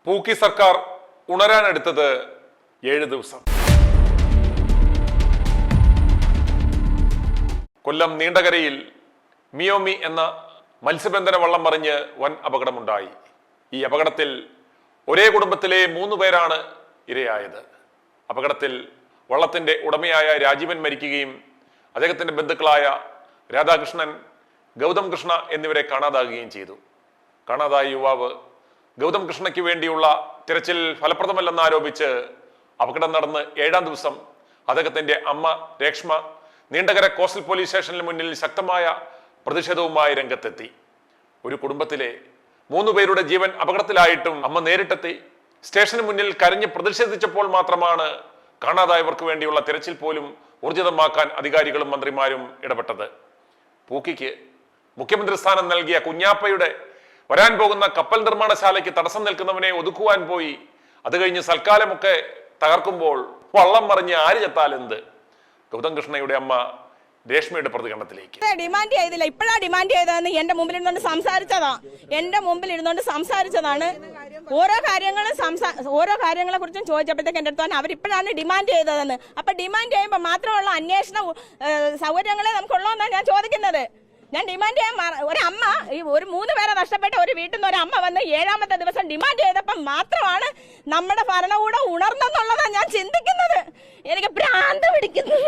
പൂക്കി സർക്കാർ ഉണരാനെടുത്തത് 7 ദിവസം. കൊല്ലം നീണ്ടകരയിൽ മിയോമി എന്ന മത്സ്യബന്ധന വള്ളം മറിഞ്ഞ് വൻ അപകടമുണ്ടായി. ഈ അപകടത്തിൽ ഒരേ കുടുംബത്തിലെ 3 പേരാണ് ഇരയായത്. അപകടത്തിൽ വള്ളത്തിന്റെ ഉടമയായ രാജീവൻ മരിക്കുകയും അദ്ദേഹത്തിന്റെ ബന്ധുക്കളായ രാധാകൃഷ്ണൻ, ഗൗതം കൃഷ്ണ എന്നിവരെ കാണാതാകുകയും ചെയ്തു. കാണാതായ യുവാവ് ഗൗതം കൃഷ്ണയ്ക്ക് വേണ്ടിയുള്ള തിരച്ചിൽ ഫലപ്രദമല്ലെന്നാരോപിച്ച് അപകടം നടന്ന് 7-ാം ദിവസം അദ്ദേഹത്തിന്റെ അമ്മ രേഷ്മ നീണ്ടകര കോസ്റ്റൽ പോലീസ് സ്റ്റേഷന് മുന്നിൽ ശക്തമായ പ്രതിഷേധവുമായി രംഗത്തെത്തി. ഒരു കുടുംബത്തിലെ 3 പേരുടെ ജീവൻ അപകടത്തിലായിട്ടും അമ്മ നേരിട്ടെത്തി സ്റ്റേഷന് മുന്നിൽ കരഞ്ഞ് പ്രതിഷേധിച്ചപ്പോൾ മാത്രമാണ് കാണാതായവർക്ക് വേണ്ടിയുള്ള തിരച്ചിൽ പോലും ഊർജിതമാക്കാൻ അധികാരികളും മന്ത്രിമാരും ഇടപെട്ടത്. പൂക്കിക്ക് മുഖ്യമന്ത്രി സ്ഥാനം നൽകിയ കുഞ്ഞാപ്പയുടെ വരാൻ പോകുന്ന കപ്പൽ നിർമ്മാണശാലയ്ക്ക് തടസ്സം നിൽക്കുന്നവനെ ഒതുക്കുവാൻ പോയി. അത് കഴിഞ്ഞ് സൽക്കാലമൊക്കെ തകർക്കുമ്പോൾ വള്ളം മറിഞ്ഞ് ആര് ചത്താലെന്ത്? ഗൗതം കൃഷ്ണയുടെ അമ്മ രേഷ്മയുടെ പ്രതികരണത്തിലേക്ക്. ഡിമാൻഡ് ചെയ്തില്ല, ഇപ്പോഴാ ഡിമാൻഡ് ചെയ്തതെന്ന് എന്റെ മുമ്പിൽ ഇരുന്നുകൊണ്ട് സംസാരിച്ചതാണ്. ഓരോ കാര്യങ്ങളെ കുറിച്ചും ചോദിച്ചപ്പോഴത്തേക്ക് എന്റെ അടുത്താണ് അവരിപ്പോഴാണ് ഡിമാൻഡ് ചെയ്തതെന്ന്. അപ്പൊ ഡിമാൻഡ് ചെയ്യുമ്പോൾ മാത്രമുള്ള അന്വേഷണ സൗകര്യങ്ങളെ നമുക്കുള്ളതെന്നാണ് ഞാൻ ചോദിക്കുന്നത്. ഞാൻ ഡിമാൻഡ് ചെയ്യാൻ ഒരമ്മ ഒരു 3 പേരെ നഷ്ടപ്പെട്ട ഒരു വീട്ടിൽ നിന്ന് ഒരു അമ്മ വന്ന് 7-ാമത്തെ ദിവസം ഡിമാൻഡ് ചെയ്തപ്പോൾ മാത്രമാണ് നമ്മുടെ ഭരണകൂടം ഉണർന്നെന്നുള്ളതാണ് ഞാൻ ചിന്തിക്കുന്നത്. എനിക്ക് ഭ്രാന്ത് പിടിക്കുന്നു.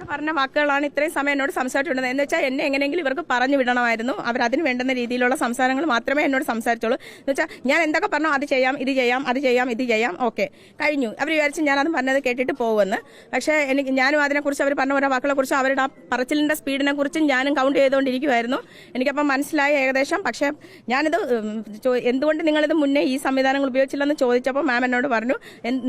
പറഞ്ഞ വാക്കുകളാണ് ഇത്രയും സമയം എന്നോട് സംസാരിച്ചിട്ടുള്ളത്. എന്ന് വെച്ചാൽ എന്നെ എങ്ങനെയെങ്കിലും ഇവർക്ക് പറഞ്ഞു വിടണമായിരുന്നു. അവരതിന് വേണ്ടുന്ന രീതിയിലുള്ള സംസാരങ്ങൾ മാത്രമേ എന്നോട് സംസാരിച്ചുള്ളൂ. എന്ന് വെച്ചാൽ ഞാൻ എന്തൊക്കെ പറഞ്ഞോ അത് ചെയ്യാം, ഇത് ചെയ്യാം, അത് ചെയ്യാം, ഇത് ചെയ്യാം, ഓക്കെ കഴിഞ്ഞു. അവർ വിചാരിച്ച് ഞാനത് പറഞ്ഞത് കേട്ടിട്ട് പോകുമെന്ന്. പക്ഷേ ഞാനും അതിനെക്കുറിച്ച് അവർ പറഞ്ഞ ഓരോ വാക്കുകളെ കുറിച്ച് അവരുടെ ആ പറച്ചിലിന്റെ സ്പീഡിനെ കുറിച്ചും ഞാനും കൗണ്ട് ചെയ്തുകൊണ്ടിരിക്കുമായിരുന്നു. എനിക്കപ്പം മനസ്സിലായി ഏകദേശം. പക്ഷേ ഞാനിത് എന്തുകൊണ്ട് നിങ്ങളിത് മുന്നേ ഈ സംവിധാനങ്ങൾ ഉപയോഗിച്ചില്ലെന്ന് ചോദിച്ചപ്പോൾ മാം എന്നോട് പറഞ്ഞു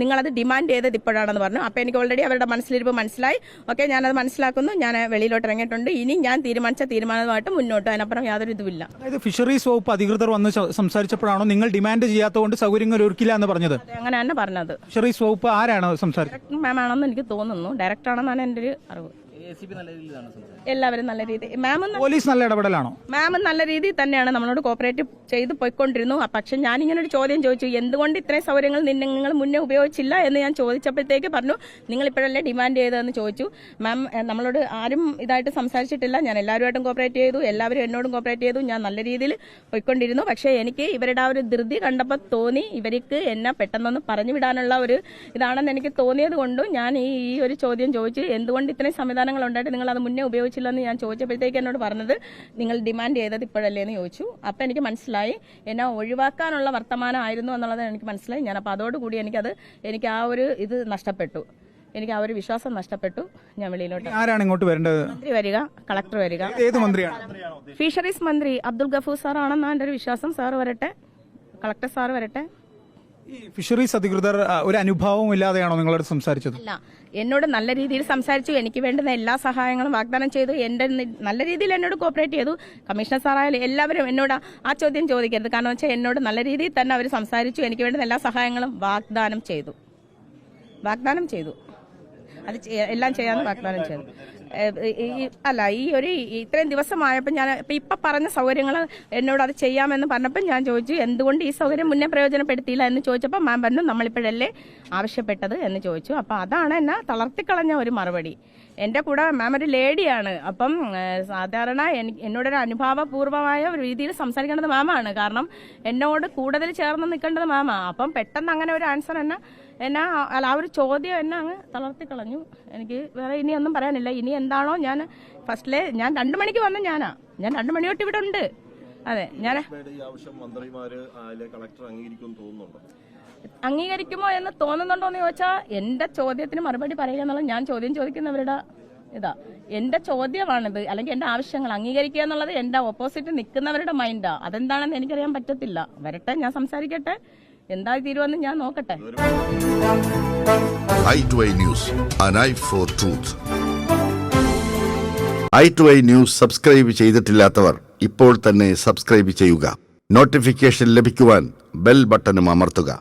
നിങ്ങളത് ഡിമാൻഡ് ചെയ്തത് ഇപ്പോഴാണെന്ന് പറഞ്ഞു. അപ്പോൾ എനിക്ക് ഓൾറെഡി അവരുടെ മനസ്സിലിരിപ്പ് മനസ്സിലായി. ഓക്കെ, ഞാനത് മനസ്സിലാക്കുന്നു. ഞാൻ വെളിയിലോട്ട് ഇറങ്ങിയിട്ടുണ്ട്. ഇനി ഞാൻ തീരുമാനിച്ച തീരുമാനമായിട്ട് മുന്നോട്ട്, അതിനപ്പുറം യാതൊരു ഇതുമില്ല. അതായത് ഫിഷറീസ് വകുപ്പ് അധികൃതർ വന്ന് സംസാരിച്ചപ്പോഴാണോ നിങ്ങൾ ഡിമാൻഡ് ചെയ്യാത്തതുകൊണ്ട് സൗകര്യങ്ങൾ ഒരുക്കില്ല എന്ന് പറഞ്ഞത്? അങ്ങനെ തന്നെ പറഞ്ഞത്. ഫിഷറീസ് വകുപ്പ് ആരാണ് സംസാരിച്ചത്? മാം ആണെന്ന് എനിക്ക് തോന്നുന്നു. ഡയറക്ടർ ആണെന്നാണ് എൻ്റെ ഒരു അറിവ്. എല്ലാവരും നല്ല രീതി, പോലീസ് നല്ല ഇടപെടലാണോ? മാം നല്ല രീതിയിൽ തന്നെയാണ് നമ്മളോട് കോപ്പറേറ്റ് ചെയ്ത് പോയിക്കൊണ്ടിരുന്നു. പക്ഷെ ഞാൻ ഇങ്ങനെ ഒരു ചോദ്യം ചോദിച്ചു, എന്തുകൊണ്ട് ഇത്രയും സൗകര്യങ്ങൾ നിങ്ങൾ മുന്നേ ഉപയോഗിച്ചില്ല എന്ന് ഞാൻ ചോദിച്ചപ്പോഴത്തേക്ക് പറഞ്ഞു നിങ്ങൾ ഇപ്പോഴല്ലേ ഡിമാൻഡ് ചെയ്തതെന്ന് ചോദിച്ചു. മാം നമ്മളോട് ആരും ഇതായിട്ട് സംസാരിച്ചിട്ടില്ല. ഞാൻ എല്ലാവരുമായിട്ടും കോപ്പറേറ്റ് ചെയ്തു, എല്ലാവരും എന്നോടും കോപ്പറേറ്റ് ചെയ്തു. ഞാൻ നല്ല രീതിയിൽ പോയിക്കൊണ്ടിരുന്നു. പക്ഷേ എനിക്ക് ഇവരുടെ ആ ഒരു ധൃതി കണ്ടപ്പോൾ തോന്നി ഇവർക്ക് എന്നെ പെട്ടെന്നൊന്ന് പറഞ്ഞു വിടാനുള്ള ഒരു ഇതാണെന്ന് എനിക്ക് തോന്നിയത് കൊണ്ടും ഞാൻ ഈ ഒരു ചോദ്യം ചോദിച്ചു, എന്തുകൊണ്ട് ഇത്രയും സംവിധാനങ്ങൾ ഉണ്ടായിട്ട് നിങ്ങൾ അത് മുന്നേ ഉപയോഗിച്ചില്ലെന്ന് ഞാൻ ചോദിച്ചപ്പോഴത്തേക്ക് എന്നോട് പറഞ്ഞത് നിങ്ങൾ ഡിമാൻഡ് ചെയ്തത് ഇപ്പോഴല്ലേ എന്ന് ചോദിച്ചു. അപ്പം എനിക്ക് മനസ്സിലായി എന്നെ ഒഴിവാക്കാനുള്ള വർത്തമാനം ആയിരുന്നു എന്നുള്ളത് എനിക്ക് മനസ്സിലായി. ഞാൻ അപ്പോൾ അതോടുകൂടി എനിക്ക് ആ ഒരു ഇത് നഷ്ടപ്പെട്ടു. എനിക്ക് ആ ഒരു വിശ്വാസം നഷ്ടപ്പെട്ടു. ഞാൻ വെളിയിലോട്ട്. ആരാണ് ഇങ്ങോട്ട് വരേണ്ടത്? മന്ത്രി വരിക, കളക്ടർ വരിക. ഏത് മന്ത്രിയാണ്? ഫിഷറീസ് മന്ത്രി അബ്ദുൾ ഗഫൂർ സാർ ആണെന്നാണ് എൻ്റെ ഒരു വിശ്വാസം. സാർ വരട്ടെ, കളക്ടർ സാർ വരട്ടെ. ഈ ഫിഷറീസ് അധികൃതർ ഒരു അനുഭവവും ഇല്ലാതെയാണോ നിങ്ങളോട് സംസാരിച്ചത്? അല്ല, എന്നോട് നല്ല രീതിയിൽ സംസാരിച്ചു. എനിക്ക് വേണ്ടുന്ന എല്ലാ സഹായങ്ങളും വാഗ്ദാനം ചെയ്തു. എൻ്റെ നല്ല രീതിയിൽ എന്നോട് കോപ്പറേറ്റ് ചെയ്തു. കമ്മീഷണർ സാറായാലും എല്ലാവരും എന്നോട് ആ ചോദ്യം ചോദിക്കരുത്. കാരണം വെച്ചാൽ എന്നോട് നല്ല രീതിയിൽ തന്നെ അവർ സംസാരിച്ചു. എനിക്ക് വേണ്ടുന്ന എല്ലാ സഹായങ്ങളും വാഗ്ദാനം ചെയ്തു. അത് എല്ലാം ചെയ്യാമെന്ന് വാഗ്ദാനം ചെയ്തു. അല്ല, ഇത്രയും ദിവസമായപ്പോൾ ഞാൻ ഇപ്പം പറഞ്ഞ സൗകര്യങ്ങൾ എന്നോട് അത് ചെയ്യാമെന്ന് പറഞ്ഞപ്പോൾ ഞാൻ ചോദിച്ചു എന്തുകൊണ്ട് ഈ സൗകര്യം മുന്നേ പ്രയോജനപ്പെടുത്തിയില്ല എന്ന് ചോദിച്ചപ്പോൾ മാം പറഞ്ഞു നമ്മളിപ്പോഴല്ലേ ആവശ്യപ്പെട്ടത് എന്ന് ചോദിച്ചു. അപ്പോൾ അതാണ് എന്നെ തളർത്തിക്കളഞ്ഞ ഒരു മറുപടി. എൻ്റെ കൂടെ മാം ഒരു ലേഡിയാണ്. അപ്പം സാധാരണ എന്നോടൊരു അനുഭാവപൂർവമായ ഒരു രീതിയിൽ സംസാരിക്കേണ്ടത് മാമാണ്. കാരണം എന്നോട് കൂടുതൽ ചേർന്ന് നിൽക്കേണ്ടത് മാമാണ്. അപ്പം പെട്ടെന്ന് അങ്ങനെ ഒരു ആൻസർ ആ ഒരു ചോദ്യം എന്നെ അങ്ങ് തളർത്തിക്കളഞ്ഞു. എനിക്ക് വേറെ ഇനി ഒന്നും പറയാനില്ല. ഇനി എന്താണോ ഞാൻ 2 മണിക്ക് വന്ന ഞാൻ 2 മണി തൊട്ട് ഇവിടെ ഉണ്ട്. അതെ, ഞാൻ അംഗീകരിക്കുമോ എന്ന് തോന്നുന്നുണ്ടോ എന്ന് ചോദിച്ചാൽ എൻ്റെ ചോദ്യത്തിന് മറുപടി പറയുക എന്നുള്ളത് ഞാൻ ചോദ്യം ചോദിക്കുന്നവരുടെ എന്റെ ചോദ്യമാണിത്. അല്ലെങ്കിൽ എന്റെ ആവശ്യങ്ങൾ അംഗീകരിക്കുക എന്നുള്ളത് എന്റെ ഓപ്പോസിറ്റ് നിൽക്കുന്നവരുടെ മൈൻഡാ. അതെന്താണെന്ന് എനിക്കറിയാൻ പറ്റത്തില്ല. വരട്ടെ, ഞാൻ സംസാരിക്കട്ടെ, എന്താ തീരുവെന്ന് ഞാൻ നോക്കട്ടെ. i2i News, an eye for truth. i2i News subscribe ചെയ്തിട്ടില്ലാത്തവർ ഇപ്പോൾ തന്നെ സബ്സ്ക്രൈബ് ചെയ്യുക. നോട്ടിഫിക്കേഷൻ ലഭിക്കുവാൻ ബെൽ ബട്ടണും അമർത്തുക.